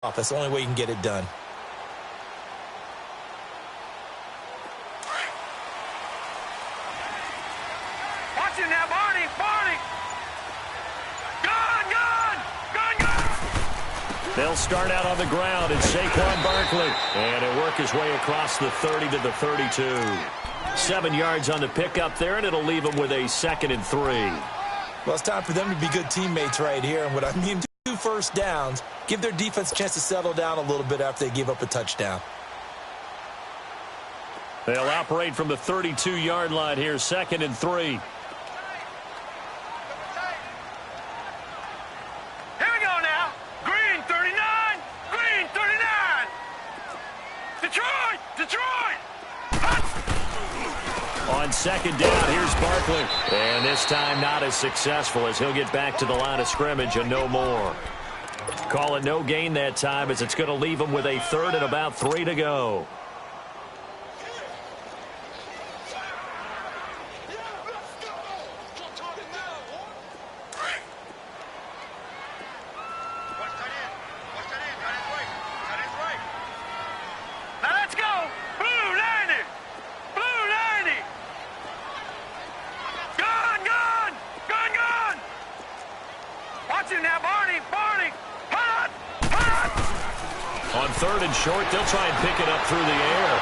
That's the only way you can get it done. Watch it now, Barney! Barney! Gone! They'll start out on the ground, and Saquon Barkley. And he'll work his way across the 30 to the 32. 7 yards on the pickup there, and it'll leave them with a 2nd and 3. Well, it's time for them to be good teammates right here. And what I mean, 2 first downs, give their defense a chance to settle down a little bit after they give up a touchdown. They'll operate from the 32-yard line here, 2nd and 3. On 2nd down, here's Barkley. And this time not as successful as he'll get back to the line of scrimmage and no more. Call it no gain that time as it's going to leave him with a 3rd and about 3 to go. On 3rd and short, they'll try and pick it up through the air.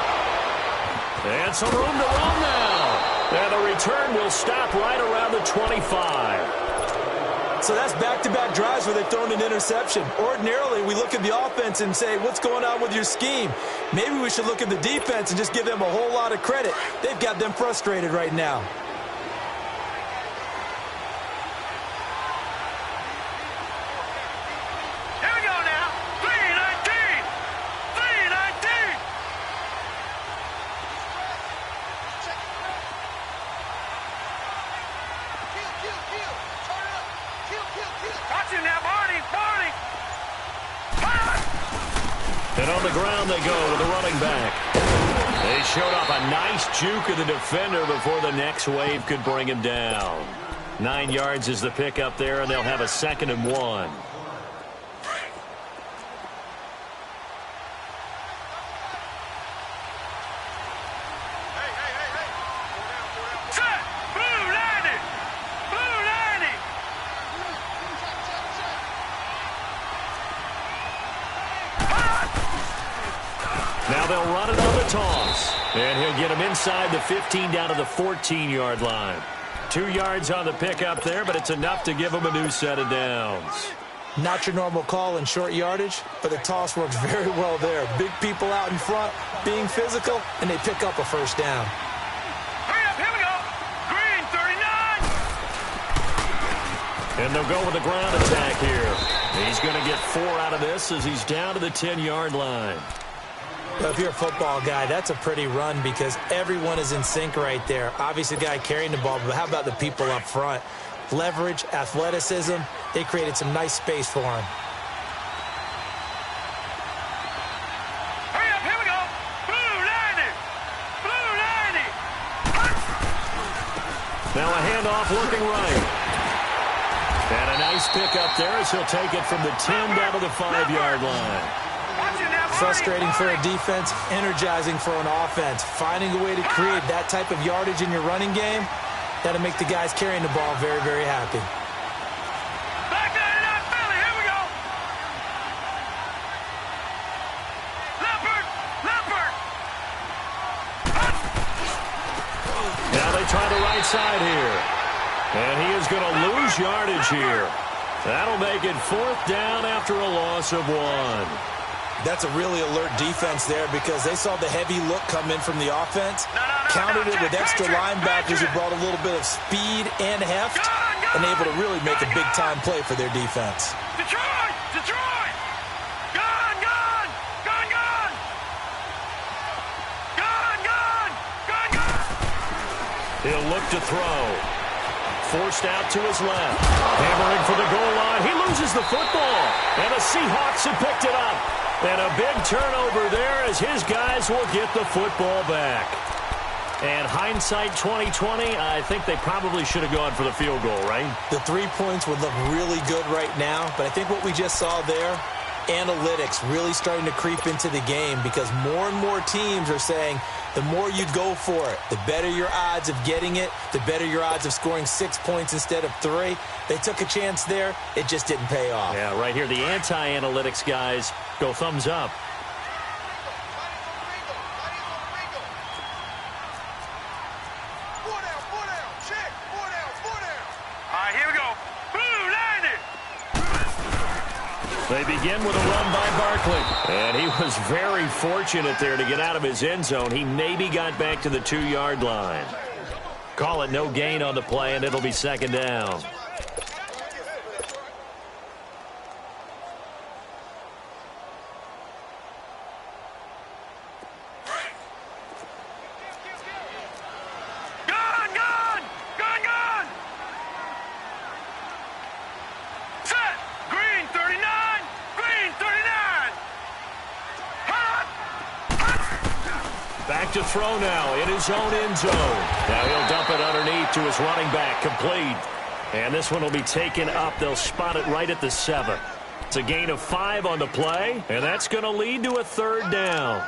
And some room to run now. And the return will stop right around the 25. So that's back-to-back drives where they've thrown an interception. Ordinarily, we look at the offense and say, what's going on with your scheme? Maybe we should look at the defense and just give them a whole lot of credit. They've got them frustrated right now. And on the ground they go with the running back. They showed off a nice juke of the defender before the next wave could bring him down. 9 yards is the pickup there, and they'll have a 2nd and 1. Now they'll run it on the toss. And he'll get him inside the 15 down to the 14-yard line. 2 yards on the pickup there, but it's enough to give him a new set of downs. Not your normal call in short yardage, but the toss works very well there. Big people out in front, being physical, and they pick up a first down. Hurry up, here we go. Green, 39. And they'll go with the ground attack here. He's going to get 4 out of this as he's down to the 10-yard line. Well, if you're a football guy, that's a pretty run because everyone is in sync right there. Obviously, the guy carrying the ball, but how about the people up front? Leverage, athleticism, they created some nice space for him. Hurry up, here we go. Blue 90. Blue 90. Now a handoff looking right. And a nice pickup there as he'll take it from the 10 down to the 5-yard line. Frustrating for a defense, energizing for an offense. Finding a way to create that type of yardage in your running game, that'll make the guys carrying the ball very, very happy. Back 99, Philly, here we go. Leopard, Leopard. Now they try the right side here. And he is going to lose yardage here. That'll make it 4th down after a loss of 1. That's a really alert defense there because they saw the heavy look come in from the offense, countered it with extra linebackers who brought a little bit of speed and heft, and able to really make a big-time play for their defense. Detroit! Detroit! Gone! Gone! Gone! Gone! Gone! Gone! Gone! Gone! He'll look to throw. Forced out to his left. Hammering for the goal line. He loses the football. And the Seahawks have picked it up. And a big turnover there as his guys will get the football back. And hindsight 2020, I think they probably should have gone for the field goal, right? The 3 points would look really good right now, but I think what we just saw there, analytics really starting to creep into the game because more and more teams are saying the more you go for it, the better your odds of getting it, the better your odds of scoring 6 points instead of 3. They took a chance there. It just didn't pay off. Yeah, right here, the anti-analytics guys go thumbs up. They begin with a run by Barkley. And he was very fortunate there to get out of his end zone. He maybe got back to the 2-yard line. Call it no gain on the play, and it'll be second down. Back to throw now in his own end zone. Now he'll dump it underneath to his running back, complete. And this one will be taken up. They'll spot it right at the 7. It's a gain of 5 on the play, and that's going to lead to a third down.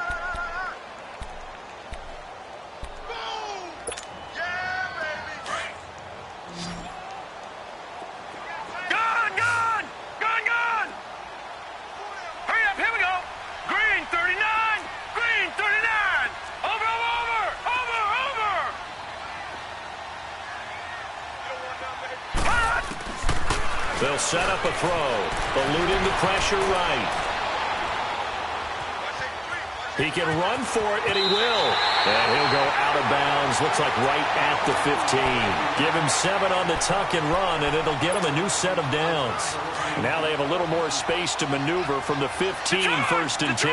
They'll set up a throw, eluding the pressure right. He can run for it, and he will. And he'll go out of bounds, looks like right at the 15. Give him 7 on the tuck and run, and it'll get him a new set of downs. Now they have a little more space to maneuver from the 15, first and 10.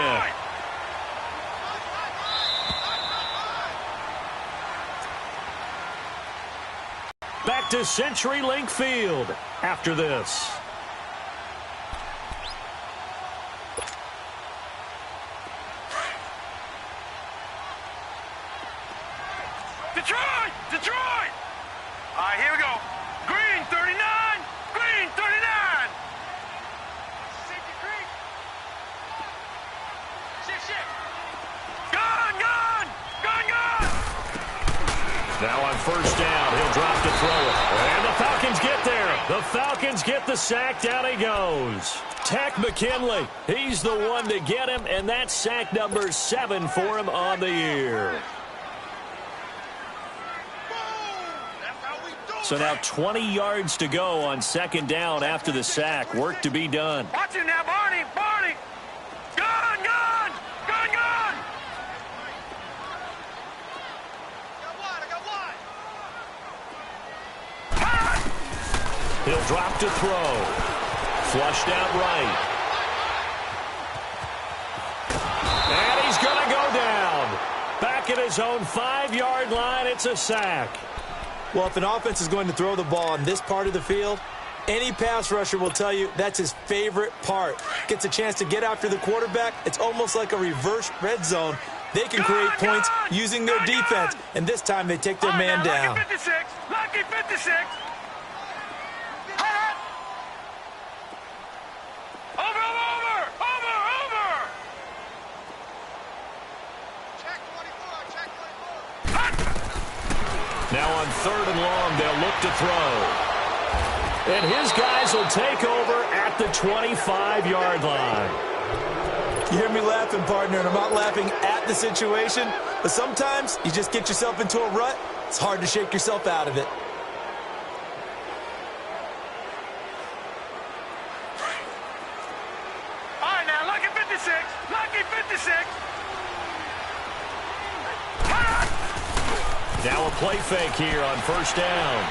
Back to CenturyLink Field after this. Detroit! Detroit! All right, here we go. Green 39, green 39. Gone! Now on first down, he'll drop to throw it. And the Falcons get there. The Falcons get the sack. Down he goes. Takk McKinley. He's the one to get him, and that's sack number 7 for him on the year. So now 20 yards to go on second down after the sack. Work to be done. Watch it now, Barney! Barney! Gone! He'll drop to throw. Flushed out right. And he's going to go down. Back at his own 5-yard line, it's a sack. Well, if an offense is going to throw the ball on this part of the field, any pass rusher will tell you that's his favorite part. Gets a chance to get after the quarterback. It's almost like a reverse red zone. They can create points using their defense, and this time they take their man down. Lucky 56! Lucky 56! Now on third and long, they'll look to throw. And his guys will take over at the 25-yard line. You hear me laughing, partner, and I'm not laughing at the situation, but sometimes you just get yourself into a rut. It's hard to shake yourself out of it. All right, now, lucky 56. Lucky 56. Now a play fake here on first down.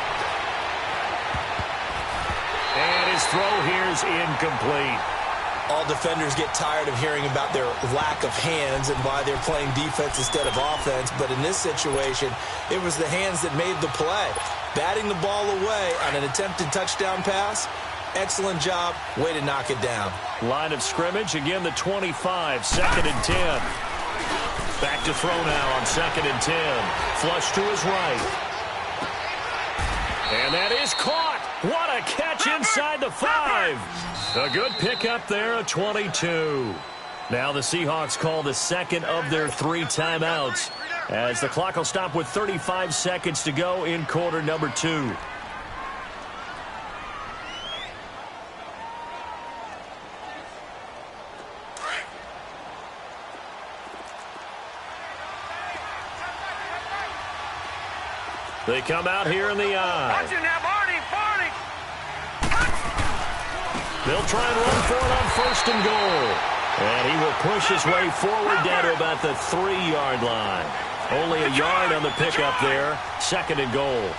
And his throw here is incomplete. All defenders get tired of hearing about their lack of hands and why they're playing defense instead of offense. But in this situation, it was the hands that made the play. Batting the ball away on an attempted touchdown pass. Excellent job. Way to knock it down. Line of scrimmage, again the 25, second and 10. Back to throw now on second and 10. Flush to his right. And that is caught. What a catch catch inside the 5. A good pickup there, a 22. Now the Seahawks call the second of their 3 timeouts, as the clock will stop with 35 seconds to go in quarter number 2. They come out here in the eye. They'll try and run for it on 1st and goal. And he will push his way forward down to about the 3-yard line. Only a yard on the pickup there. 2nd and goal.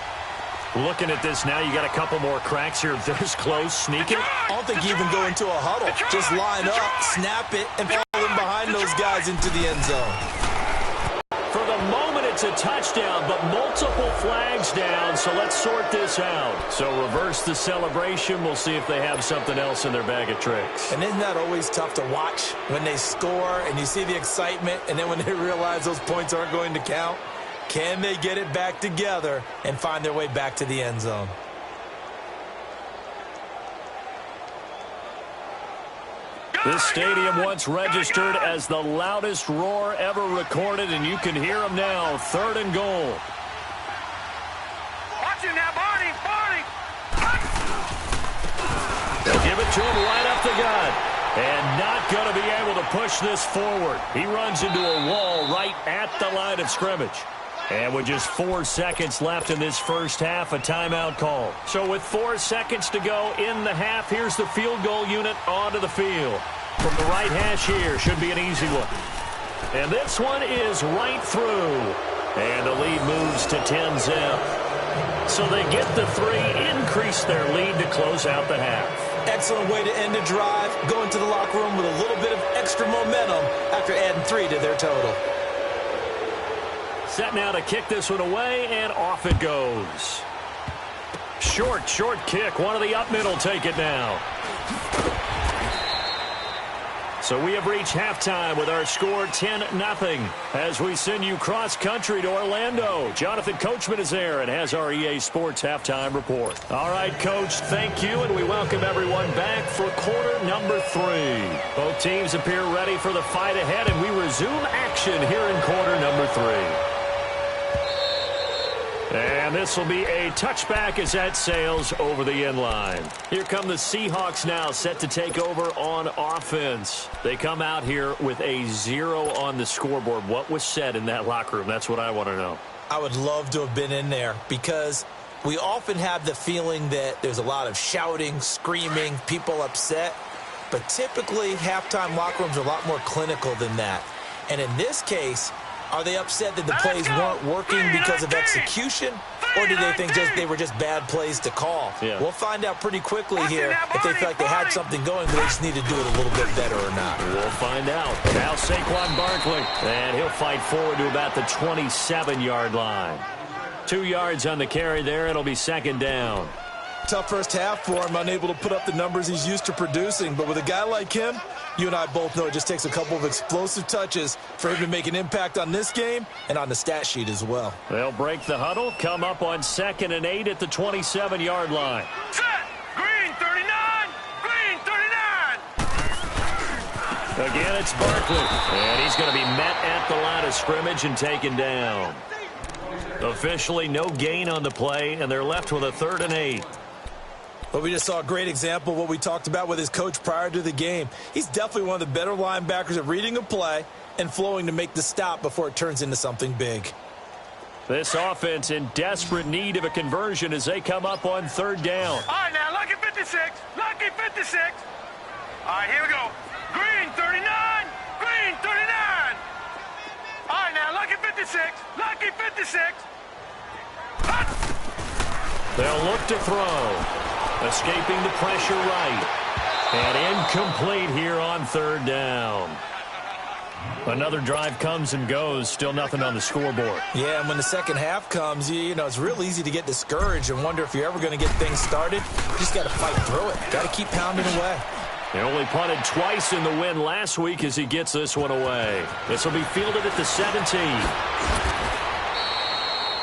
Looking at this now, you got a couple more cracks here. This close, sneak it. I don't think you even go into a huddle. Just line up, snap it, and fall in behind those guys into the end zone. For the moment, it's a touchdown, but multiple flags down, so let's sort this out. So reverse the celebration. We'll see if they have something else in their bag of tricks. And isn't that always tough to watch when they score and you see the excitement, and then when they realize those points aren't going to count? Can they get it back together and find their way back to the end zone? This stadium once registered as the loudest roar ever recorded, and you can hear them now. 3rd and goal. Watch him now, Barney. They'll give it to him right up the gut. And not going to be able to push this forward. He runs into a wall right at the line of scrimmage. And with just 4 seconds left in this first half, a timeout call. So with 4 seconds to go in the half, here's the field goal unit onto the field. From the right hash here, should be an easy one. And this one is right through. And the lead moves to 10-zip. So they get the 3, increase their lead to close out the half. Excellent way to end the drive. Go into the locker room with a little bit of extra momentum after adding 3 to their total. Set now to kick this one away, and off it goes. Short kick. One of the up middle take it now. So we have reached halftime with our score 10-0 as we send you cross-country to Orlando. Jonathan Coachman is there and has our EA Sports halftime report. All right, Coach, thank you, and we welcome everyone back for quarter number 3. Both teams appear ready for the fight ahead, and we resume action here in quarter number 3. And this will be a touchback as that sails over the end line. Here come the Seahawks now, set to take over on offense. They come out here with a 0 on the scoreboard. What was said in that locker room? That's what I want to know. I would love to have been in there because we often have the feeling that there's a lot of shouting, screaming, people upset. But typically, halftime locker rooms are a lot more clinical than that. And in this case, are they upset that the plays weren't working because of execution, or do they think they were just bad plays to call? Yeah. We'll find out pretty quickly here if they feel like they had something going, but they just need to do it a little bit better or not. We'll find out. Now Saquon Barkley, and he'll fight forward to about the 27-yard line. 2 yards on the carry there. It'll be 2nd down. Tough first half for him, unable to put up the numbers he's used to producing. But with a guy like him, you and I both know it just takes a couple of explosive touches for him to make an impact on this game and on the stat sheet as well. They'll break the huddle, come up on 2nd and 8 at the 27-yard line. Set. Green 39. Green 39. Again, it's Barkley. And he's going to be met at the line of scrimmage and taken down. Officially no gain on the play, and they're left with a 3rd and 8. But we just saw a great example of what we talked about with his coach prior to the game. He's definitely one of the better linebackers at reading a play and flowing to make the stop before it turns into something big. This offense in desperate need of a conversion as they come up on 3rd down. All right, now, lucky 56. Lucky 56. All right, here we go. Green 39. Green 39. All right, now, lucky 56. Lucky 56. They'll look to throw. Escaping the pressure right. And incomplete here on 3rd down. Another drive comes and goes. Still nothing on the scoreboard. Yeah, and when the second half comes, you know, it's real easy to get discouraged and wonder if you're ever going to get things started. You just got to fight through it. Got to keep pounding away. They only punted twice in the win last week as he gets this one away. This will be fielded at the 17.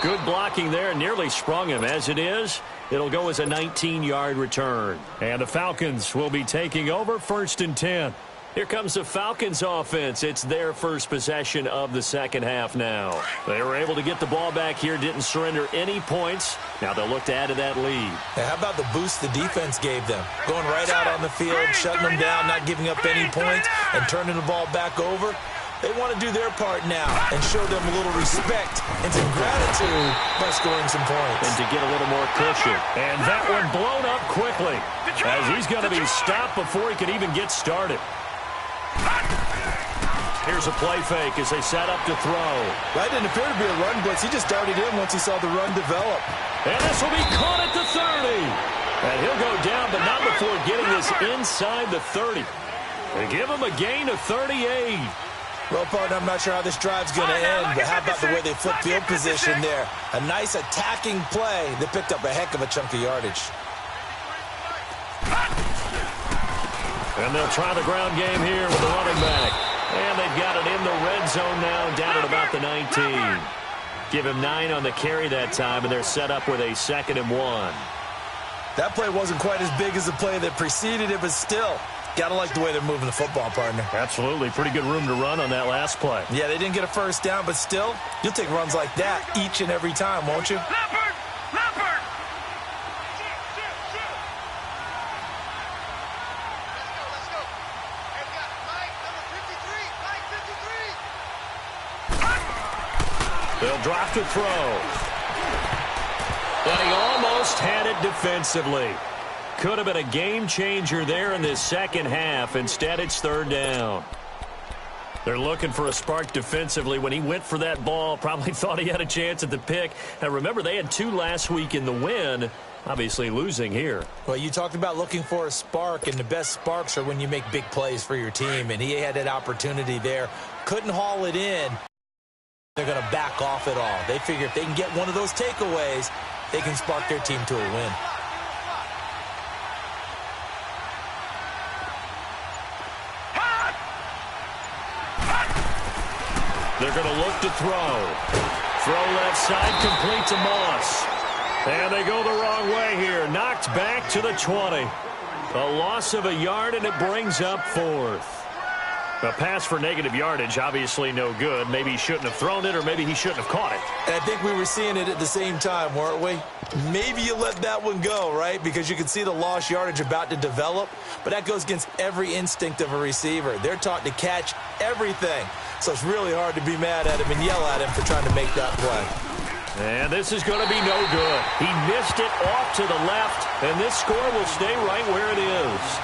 Good blocking there, nearly sprung him. As it is, it'll go as a 19-yard return. And the Falcons will be taking over 1st and 10. Here comes the Falcons offense. It's their first possession of the second half now. They were able to get the ball back here, didn't surrender any points. Now they'll look to add to that lead. Now, how about the boost the defense gave them? Going right out on the field, shutting them down, not giving up any points, and turning the ball back over. They want to do their part now and show them a little respect and some gratitude by scoring some points. And to get a little more cushion. And that one blown up quickly as he's going to be stopped before he can even get started. Here's a play fake as they set up to throw. That didn't appear to be a run blitz. He just darted in once he saw the run develop. And this will be caught at the 30. And he'll go down, but not before getting this inside the 30. They give him a gain of 38. Well, partner, I'm not sure how this drive's going to end, but how about the way they flip field position there? A nice attacking play that picked up a heck of a chunk of yardage. And they'll try the ground game here with the running back. And they've got it in the red zone now, down at about the 19. Give him 9 on the carry that time, and they're set up with a 2nd and 1. That play wasn't quite as big as the play that preceded it, but still, got to like the way they're moving the football, partner. Absolutely. Pretty good room to run on that last play. Yeah, they didn't get a first down, but still, you'll take runs like that each and every time, won't you? Leopard! Leopard! Let's go. Hey, we got Mike, number 53. Mike 53. They'll drop to throw. And he almost had it defensively. Could have been a game changer there in this second half. Instead, it's 3rd down. They're looking for a spark defensively. When he went for that ball, probably thought he had a chance at the pick. And remember, they had 2 last week in the win, obviously losing here. Well, you talked about looking for a spark, and the best sparks are when you make big plays for your team. And he had that opportunity there. Couldn't haul it in. They're going to back off it all. They figure if they can get one of those takeaways, they can spark their team to a win. They're going to look to throw. Throw left side, complete to Moss. And they go the wrong way here. Knocked back to the 20. A loss of a yard, and it brings up 4th. A pass for negative yardage, obviously no good. Maybe he shouldn't have thrown it, or maybe he shouldn't have caught it. And I think we were seeing it at the same time, weren't we? Maybe you let that one go, right? Because you can see the lost yardage about to develop. But that goes against every instinct of a receiver. They're taught to catch everything. So it's really hard to be mad at him and yell at him for trying to make that play. And this is going to be no good. He missed it off to the left, and this score will stay right where it is.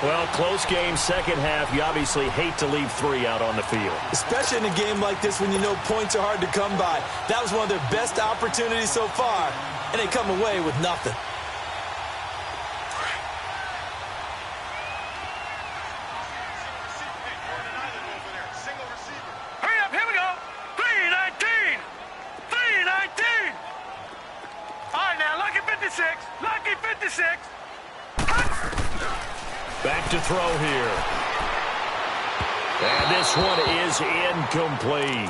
Well, close game, second half. You obviously hate to leave 3 out on the field. Especially in a game like this when you know points are hard to come by. That was one of their best opportunities so far, and they come away with nothing. Hurry up, here we go. 319. 319. All right, now, lucky 56. Lucky 56. Back to throw here. And this one is incomplete.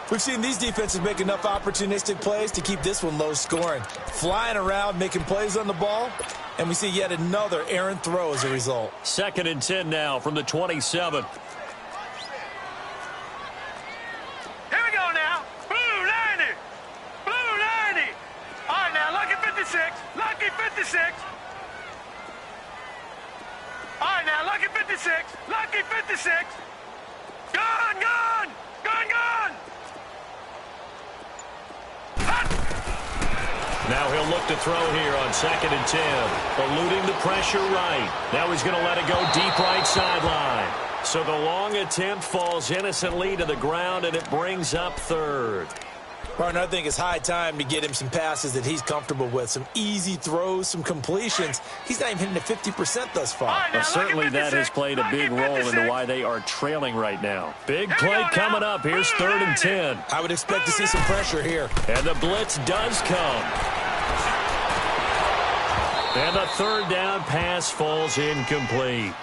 We've seen these defenses make enough opportunistic plays to keep this one low scoring. Flying around, making plays on the ball, and we see yet another errant throw as a result. 2nd and 10 now from the 27. Here we go now. Blue 90. Blue 90. All right, now, lucky 56. Lucky 56. All right, now, lucky 56. Lucky 56. Gone, gone. Gone, gone. Now he'll look to throw here on 2nd and 10. Eluding the pressure right. Now he's going to let it go deep right sideline. So the long attempt falls innocently to the ground, and it brings up 3rd. Partner, I think it's high time to get him some passes that he's comfortable with. Some easy throws, some completions. He's not even hitting the 50% thus far. Right, well, certainly that has played a big role into why they are trailing right now. Big play coming up. Here's 3rd and 10. I would expect to see some pressure here. And the blitz does come. And the 3rd down pass falls incomplete.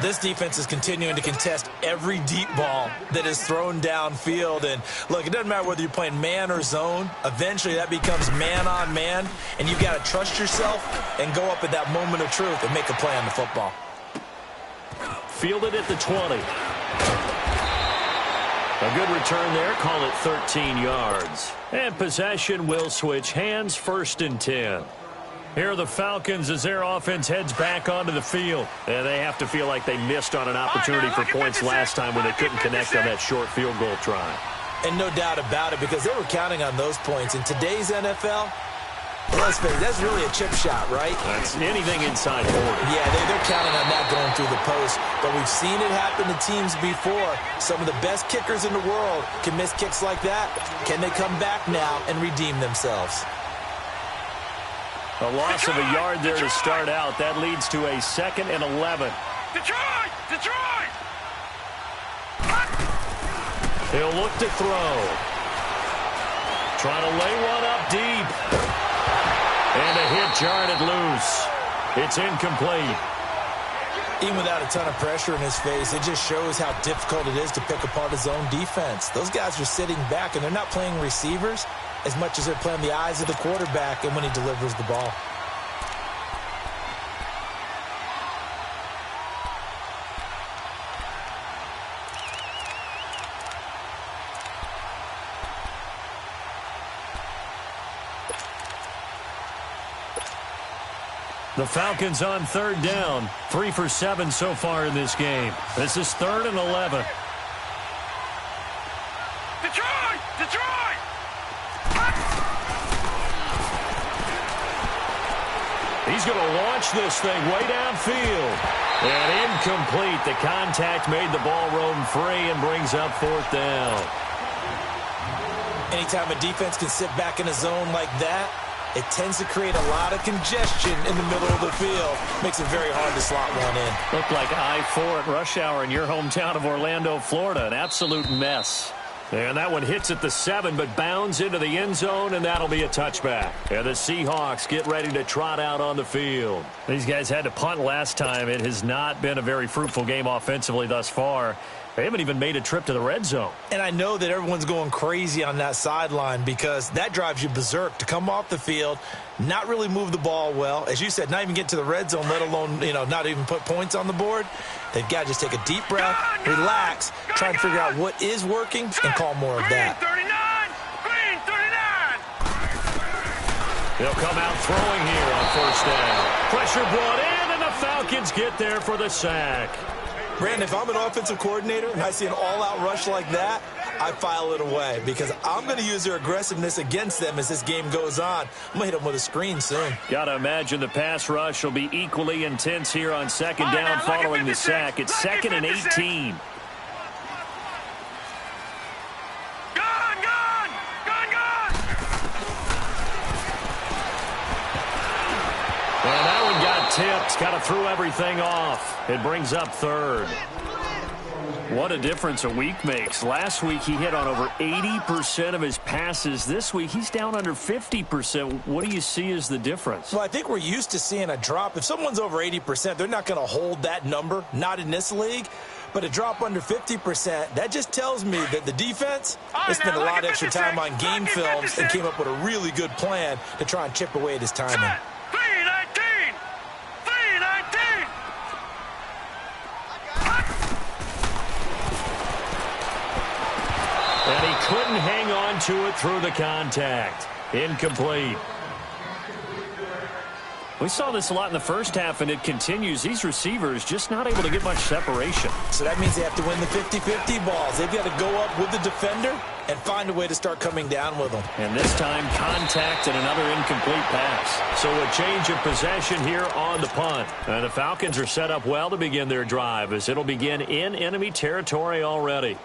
this defense is continuing to contest every deep ball that is thrown downfield. And look, it doesn't matter whether you're playing man or zone. Eventually that becomes man on man, and you've got to trust yourself and go up at that moment of truth and make a play on the football. Fielded at the 20. A good return there. Call it 13 yards. And possession will switch hands, 1st and 10. Here are the Falcons as their offense heads back onto the field. And they have to feel like they missed on an opportunity for points last time when they couldn't connect on that short field goal try. And no doubt about it, because they were counting on those points. In today's NFL, let's face it, that's really a chip shot, right? That's anything inside 40. Yeah, they're counting on that going through the post. But we've seen it happen to teams before. Some of the best kickers in the world can miss kicks like that. Can they come back now and redeem themselves? A loss of a yard there to start out. That leads to a 2nd and 11. Detroit! Detroit! He'll look to throw. Trying to lay one up deep. And a hit jarred loose. It's incomplete. Even without a ton of pressure in his face, it just shows how difficult it is to pick apart his own defense. Those guys are sitting back, and they're not playing receivers as much as they're playing the eyes of the quarterback and when he delivers the ball. The Falcons on 3rd down. 3 for 7 so far in this game. This is 3rd and 11. Detroit! Detroit! He's going to launch this thing way downfield. And incomplete. The contact made the ball roam free and brings up 4th down. Anytime a defense can sit back in a zone like that, it tends to create a lot of congestion in the middle of the field. Makes it very hard to slot one in. Looked like I-4 at rush hour in your hometown of Orlando, Florida. An absolute mess. And that one hits at the 7, but bounds into the end zone, and that'll be a touchback. And the Seahawks get ready to trot out on the field. These guys had to punt last time. It has not been a very fruitful game offensively thus far. They haven't even made a trip to the red zone. And I know that everyone's going crazy on that sideline because that drives you berserk to come off the field, not really move the ball well. As you said, not even get to the red zone, let alone, not even put points on the board. They've got to just take a deep breath, relax, try and figure out what is working, and call more of that. Green 39! They'll come out throwing here on 1st down. Pressure brought in, and the Falcons get there for the sack. Brandon, if I'm an offensive coordinator and I see an all-out rush like that, I file it away because I'm going to use their aggressiveness against them as this game goes on. I'm going to hit them with a screen soon. Got to imagine the pass rush will be equally intense here on 2nd down following the sack. It's 2nd and 18. And that one got tipped. Got to throw everything off. It brings up 3rd. What a difference a week makes. Last week he hit on over 80% of his passes. This week he's down under 50%. What do you see as the difference? Well, I think we're used to seeing a drop. If someone's over 80%, they're not going to hold that number, not in this league. But a drop under 50%, that just tells me that the defense has spent a lot of extra time on game films and came up with a really good plan to try and chip away at his timing. 319! 319! And he couldn't hang on to it through the contact. Incomplete. We saw this a lot in the first half, and it continues. These receivers just not able to get much separation. So that means they have to win the 50-50 balls. They've got to go up with the defender and find a way to start coming down with them. And this time, contact and another incomplete pass. So a change of possession here on the punt. And the Falcons are set up well to begin their drive as it'll begin in enemy territory already.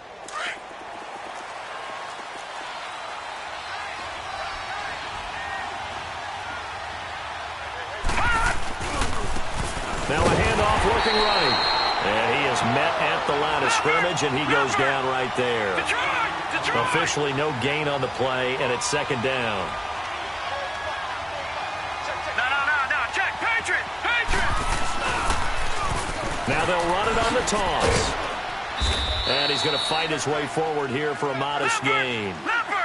Now a handoff looking right. And he is met at the line of scrimmage, and he goes down right there. Detroit! Officially no gain on the play, and it's 2nd down. No, check. Patriot! Now And they'll run it on the toss. And he's going to fight his way forward here for a modest gain.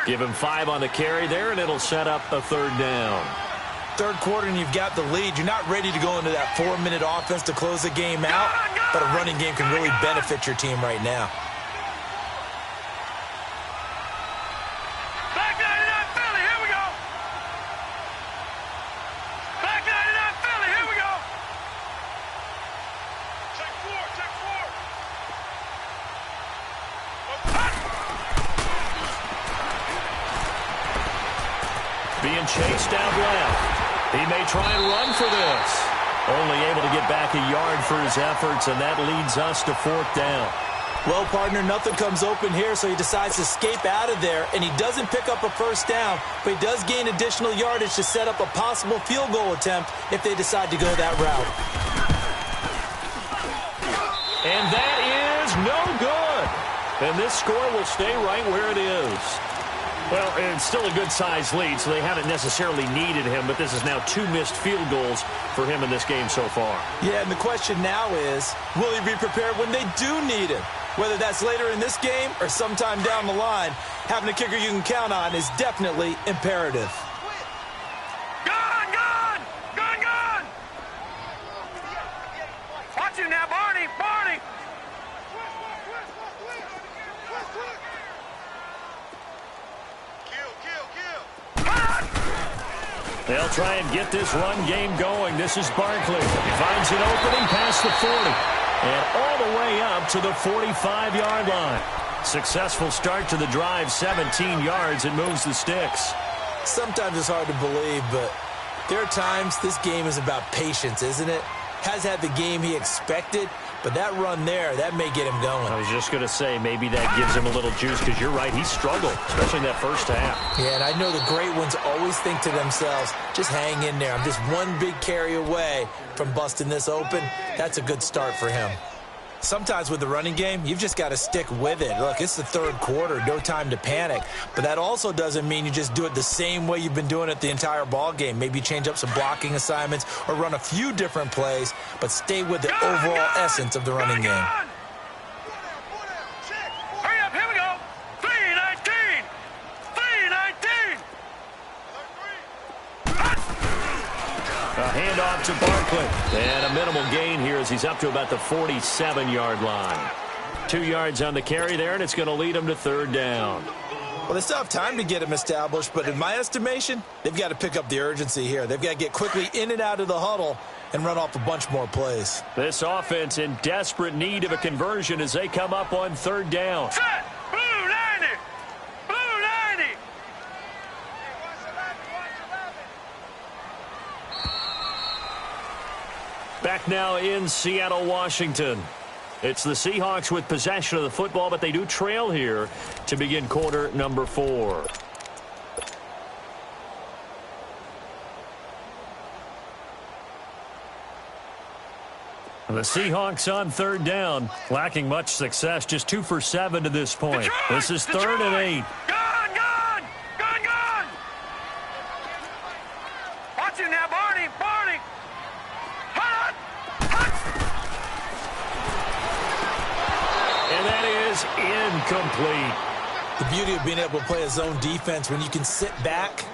Give him 5 on the carry there, and it'll set up a third down. Third quarter, and you've got the lead. You're not ready to go into that 4-minute offense to close the game out, but a running game can really benefit your team right now. Back 99 Philly, here we go. Back 99 Philly, here we go. Check 4, check 4. Being chased out left. He may try and run for this. Only able to get back a yard for his efforts, and that leads us to 4th down. Well, partner, nothing comes open here, so he decides to escape out of there, and he doesn't pick up a first down, but he does gain additional yardage to set up a possible field goal attempt if they decide to go that route. And that is no good. And this score will stay right where it is. Well, it's still a good-sized lead, so they haven't necessarily needed him, but this is now 2 missed field goals for him in this game so far. Yeah, and the question now is, will he be prepared when they do need him? Whether that's later in this game or sometime down the line, having a kicker you can count on is definitely imperative. Gun! Watch him now, Barney! They'll try and get this run game going. This is Barkley. He finds an opening past the 40. And all the way up to the 45-yard line. Successful start to the drive, 17 yards, and moves the sticks. Sometimes it's hard to believe, but there are times this game is about patience, isn't it? Has had the game he expected, but that run there, that may get him going. I was just going to say, maybe that gives him a little juice, because you're right, he struggled, especially in that first half. Yeah, and I know the great ones always think to themselves, just hang in there. I'm just one big carry away from busting this open. That's a good start for him. Sometimes with the running game, you've just got to stick with it. Look, it's the third quarter, no time to panic. But that also doesn't mean you just do it the same way you've been doing it the entire ball game. Maybe change up some blocking assignments or run a few different plays, but stay with the overall essence of the running game. Hurry up, here we go. 3-19. A handoff to Barkley. And a minimal gain here as he's up to about the 47-yard line. 2 yards on the carry there, and it's going to lead him to third down. Well, they still have time to get him established, but in my estimation, they've got to pick up the urgency here. They've got to get quickly in and out of the huddle and run off a bunch more plays. This offense in desperate need of a conversion as they come up on third down. Set! Blue 90! Blue 90! Back now in Seattle, Washington. It's the Seahawks with possession of the football, but they do trail here to begin quarter number 4. The Seahawks on third down, lacking much success, just 2 for 7 to this point. This is third and 8. Gun! Watch it now, Barney! Hut! And that is incomplete. The beauty of being able to play a zone defense when you can sit back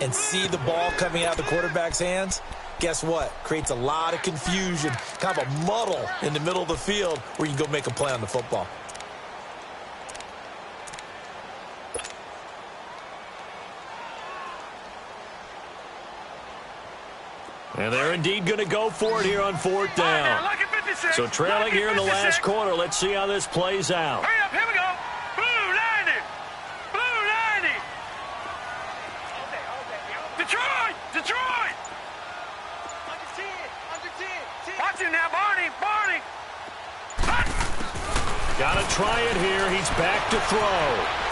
and see the ball coming out of the quarterback's hands, guess what? Creates a lot of confusion, kind of a muddle in the middle of the field where you can go make a play on the football. And they're indeed going to go for it here on fourth down. So trailing here in the last quarter. Let's see how this plays out. Hurry up, here we go. Blue 90. Blue 90. Detroit. Watch him now, Barney. Got to try it here. He's back to throw.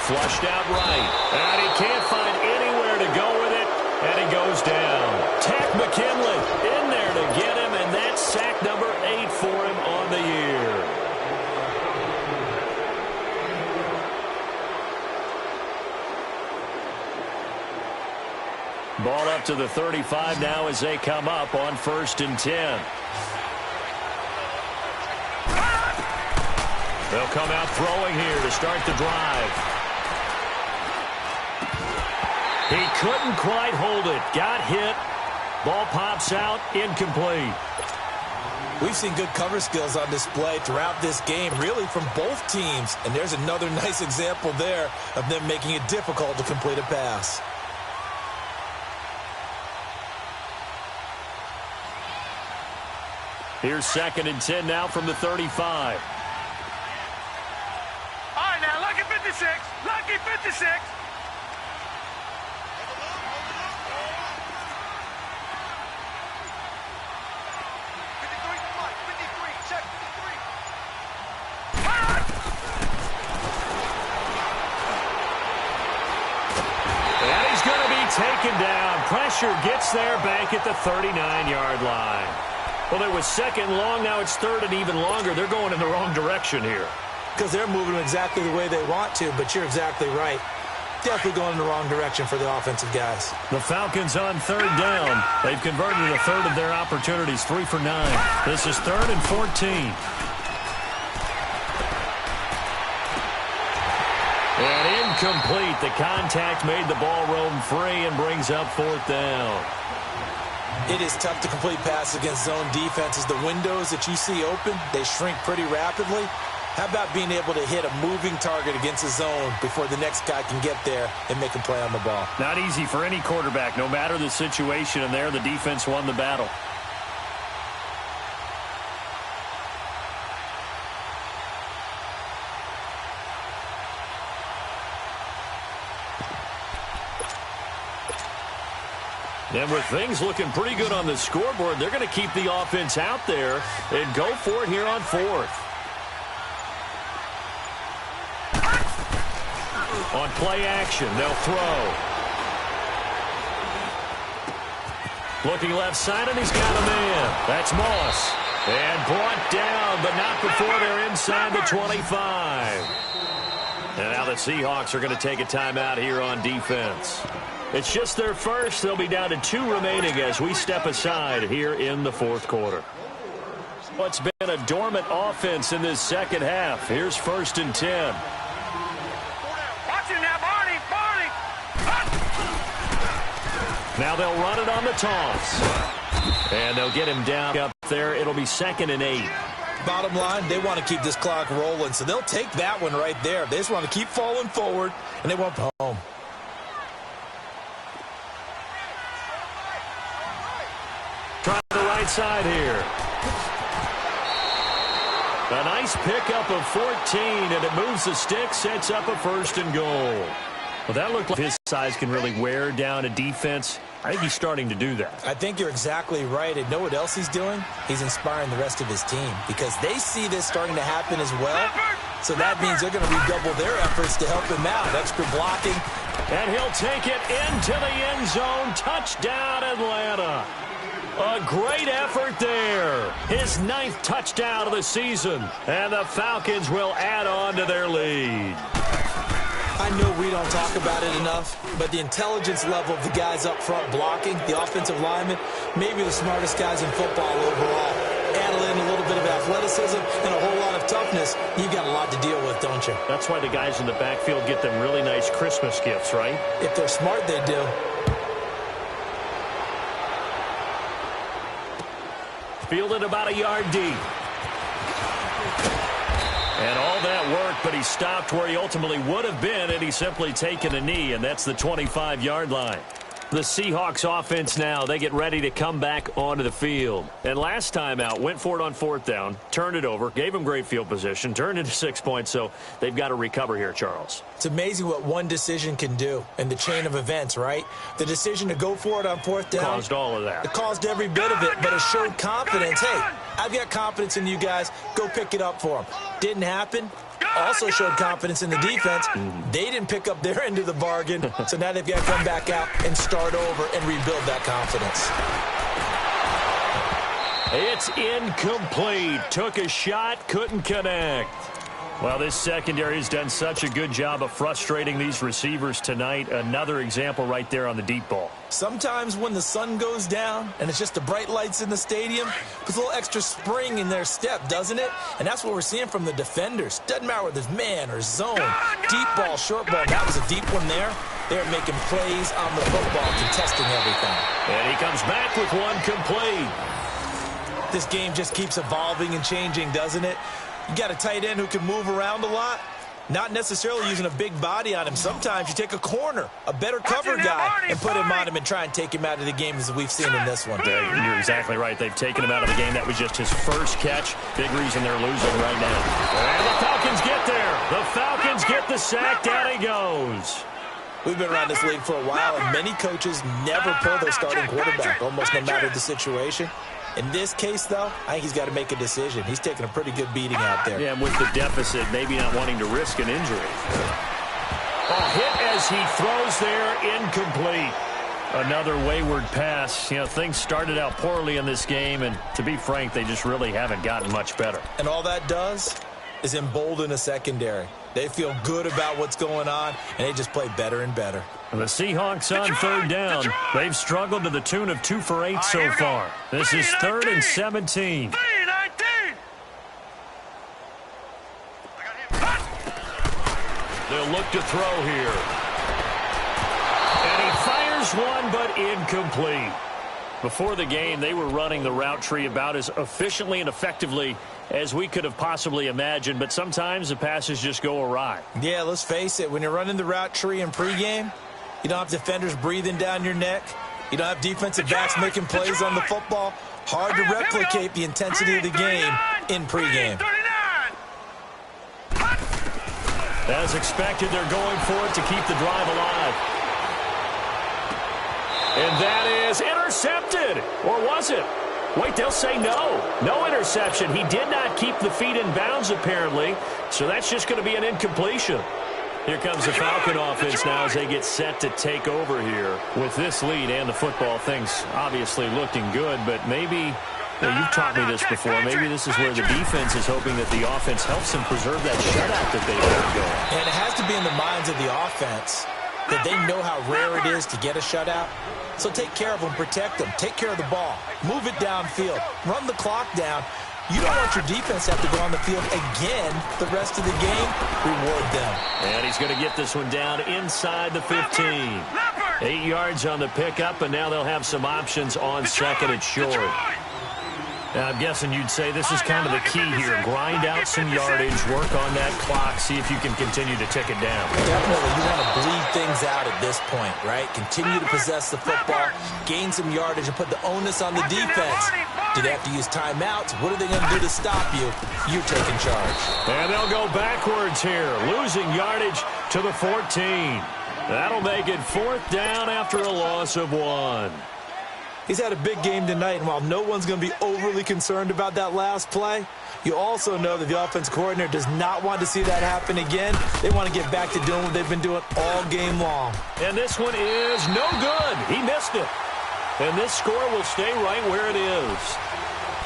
Flushed out right. And he can't find anywhere to go with it. And he goes down. Tack McKinley in there to get him, and that's sack number 8 for him on the year. Ball up to the 35 now as they come up on 1st and 10. They'll come out throwing here to start the drive. He couldn't quite hold it. Got hit. Ball pops out. Incomplete. We've seen good cover skills on display throughout this game, really from both teams. And there's another nice example there of them making it difficult to complete a pass. Here's 2nd and 10 now from the 35. All right, now, lucky 56. Lucky 56. Taken down. Pressure gets there back at the 39-yard line. Well, it was 2nd long. Now it's 3rd and even longer. They're going in the wrong direction here. Because they're moving exactly the way they want to, but you're exactly right. Definitely going in the wrong direction for the offensive guys. The Falcons on 3rd down. They've converted a third of their opportunities, 3 for 9. This is 3rd and 14. And incomplete. The contact made the ball roam free and brings up 4th down. It is tough to complete passes against zone defenses. The windows that you see open, they shrink pretty rapidly. How about being able to hit a moving target against a zone before the next guy can get there and make a play on the ball? Not easy for any quarterback, no matter the situation, and there the defense won the battle. And with things looking pretty good on the scoreboard, they're going to keep the offense out there and go for it here on 4th. On play action, they'll throw. Looking left side, and he's got a man. That's Moss. And brought down, but not before they're inside the 25. And now the Seahawks are going to take a timeout here on defense. It's just their first. They'll be down to 2 remaining as we step aside here in the 4th quarter. What's been a dormant offense in this second half. Here's 1st and 10. Watch it now, Barney. Now they'll run it on the toss. And they'll get him down up there. It'll be 2nd and 8. Bottom line, they want to keep this clock rolling, so they'll take that one right there. They just want to keep falling forward, and they won't go home. Try the right side here. A nice pickup of 14, and it moves the stick, sets up a 1st and goal. Well, that looked like his size can really wear down a defense. I think he's starting to do that. I think you're exactly right. And know what else he's doing? He's inspiring the rest of his team because they see this starting to happen as well. So that means they're going to redouble their efforts to help him out. Extra blocking. And he'll take it into the end zone. Touchdown, Atlanta. A great effort there. His 9th touchdown of the season. And the Falcons will add on to their lead. I know we don't talk about it enough, but the intelligence level of the guys up front blocking, the offensive linemen, maybe the smartest guys in football overall. Add in a little bit of athleticism and a whole lot of toughness. You've got a lot to deal with, don't you? That's why the guys in the backfield get them really nice Christmas gifts, right? If they're smart, they do. Fielded about a yard deep. And all that work, but he stopped where he ultimately would have been, and he's simply taken a knee, and that's the 25-yard line. The Seahawks offense now, they get ready to come back onto the field. And last time out, went for it on 4th down, turned it over, gave him great field position, turned into 6 points, so they've got to recover here, Charles. It's amazing what one decision can do in the chain of events, right? The decision to go for it on 4th down. Caused all of that. It caused every bit of it, but it showed confidence. Hey, I've got confidence in you guys. Go pick it up for them. Didn't happen. Also showed confidence in the defense. They didn't pick up their end of the bargain, so now they've got to come back out and start over and rebuild that confidence. It's incomplete. Took a shot, couldn't connect. Well, this secondary has done such a good job of frustrating these receivers tonight. Another example right there on the deep ball. Sometimes when the sun goes down and it's just the bright lights in the stadium, puts a little extra spring in their step, doesn't it? And that's what we're seeing from the defenders. Doesn't matter whether it's man or zone, deep ball, short ball. That was a deep one there. They're making plays on the football, contesting everything. And he comes back with one complete. This game just keeps evolving and changing, doesn't it? You got a tight end who can move around a lot, not necessarily using a big body on him. Sometimes you take a corner, a better cover guy, and put him on him and try and take him out of the game, as we've seen in this one. You're exactly right. They've taken him out of the game. That was just his first catch. Big reason they're losing right now. And the Falcons get there. The Falcons get the sack. Down he goes. We've been around this league for a while, and many coaches never pull their starting quarterback, almost no matter the situation. In this case, though, I think he's got to make a decision. He's taking a pretty good beating out there. Yeah, and with the deficit, maybe not wanting to risk an injury. A hit as he throws there, incomplete. Another wayward pass. You know, things started out poorly in this game, and to be frank, they just really haven't gotten much better. And all that does is embolden a secondary. They feel good about what's going on, and they just play better and better. And the Seahawks on third down. They've struggled to the tune of 2 for 8 so far. This is 3rd and 17. They'll look to throw here. And he fires one, but incomplete. Before the game, they were running the route tree about as efficiently and effectively as we could have possibly imagined, but sometimes the passes just go awry. Yeah, let's face it. When you're running the route tree in pregame, you don't have defenders breathing down your neck. You don't have defensive backs making plays on the football. Hard to replicate the intensity of the game in pregame. As expected, they're going for it to keep the drive alive. And that is intercepted. Or was it? Wait, they'll say no. No interception. He did not keep the feet in bounds, apparently. So that's just going to be an incompletion. Here comes the Falcon offense now as they get set to take over here. With this lead and the football, things obviously looking good, but maybe, you've taught me this before, maybe this is where the defense is hoping that the offense helps them preserve that shutout that they've got going. And it has to be in the minds of the offense that they know how rare it is to get a shutout. So take care of them, protect them, take care of the ball, move it downfield, run the clock down. You don't want your defense to have to go on the field again the rest of the game. Reward them. And he's going to get this one down inside the 15. 8 yards on the pickup, and now they'll have some options on second and short. Now, I'm guessing you'd say this is kind of the key here. Grind out some yardage, work on that clock, see if you can continue to tick it down. Definitely. You want to bleed things out at this point, right? Continue to possess the football, gain some yardage, and put the onus on the defense. Do they have to use timeouts? What are they going to do to stop you? You're taking charge. And they'll go backwards here, losing yardage to the 14. That'll make it 4th down after a loss of 1. He's had a big game tonight, and while no one's going to be overly concerned about that last play, you also know that the offense coordinator does not want to see that happen again. They want to get back to doing what they've been doing all game long. And this one is no good. He missed it. And this score will stay right where it is.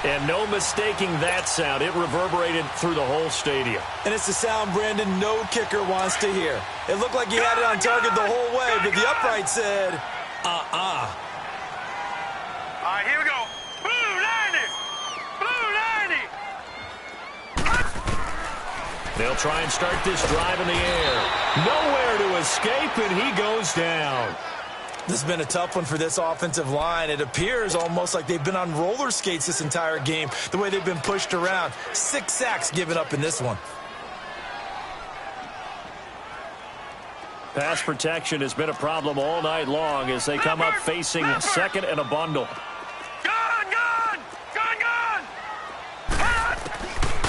And no mistaking that sound. It reverberated through the whole stadium. And it's the sound, Brandon, no kicker wants to hear. It looked like he had it on target the whole way, but the upright said, All right, here we go. Blue 90! Blue 90! They'll try and start this drive in the air. Nowhere to escape, and he goes down. This has been a tough one for this offensive line. It appears almost like they've been on roller skates this entire game, the way they've been pushed around. 6 sacks given up in this one. Pass protection has been a problem all night long as they come up facing second and a bundle.